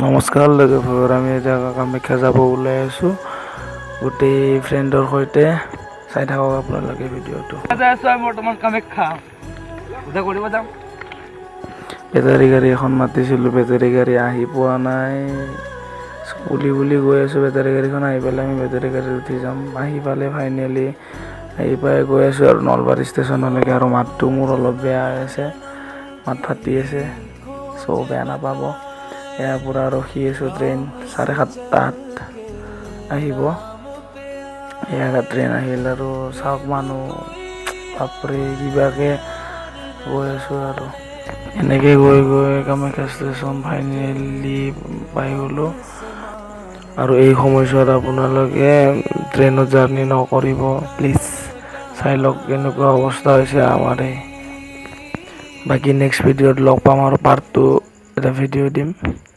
নমস্কাৰ লগৰবোৰ, আমি এতিয়া কামাখ্যা যাব ওলাই আছোঁ গোটেই ফ্ৰেণ্ডৰ সৈতে। চাই থাকক আপোনালোকে ভিডিঅ'টো। বৰ্তমান কামাখ্যা পূজা কৰিব যাম। বেটাৰী গাড়ী এখন মাতিছিলোঁ, বেটাৰী গাড়ী আহি পোৱা নাই। বুলি গৈ আছোঁ, বেটাৰী গাড়ীখন আহি পালে আমি বেটাৰী গাড়ীত উঠি যাম। আহি পালে ফাইনেলি আহি পাই গৈ আছোঁ আৰু নলবাৰী ষ্টেচনলৈকে। আৰু মাতটো মোৰ অলপ বেয়া হৈ আছে, মাত ফাটি আছে, চ' বেয়া নাপাব। ইয়াৰ পৰা ৰখি আছোঁ, ট্ৰেইন 7:30 আহিব। ইয়াৰ ট্ৰেইন আহিল আৰু চাওক মানুহ, বাপৰে কিবাকে গৈ আছোঁ আৰু এনেকৈ গৈ কামাখ্যা ষ্টেচন ফাইনেলি পাই গ'লোঁ। আৰু এই সময়ছোৱাত আপোনালোকে ট্ৰেইনত জাৰ্ণি নকৰিব প্লিজ। চাই লওক কেনেকুৱা অৱস্থা হৈছে আমাৰ। বাকী নেক্সট ভিডিঅ'ত লগ পাম আৰু পাৰ্ট 2 এটা ভিডিঅ' দিম।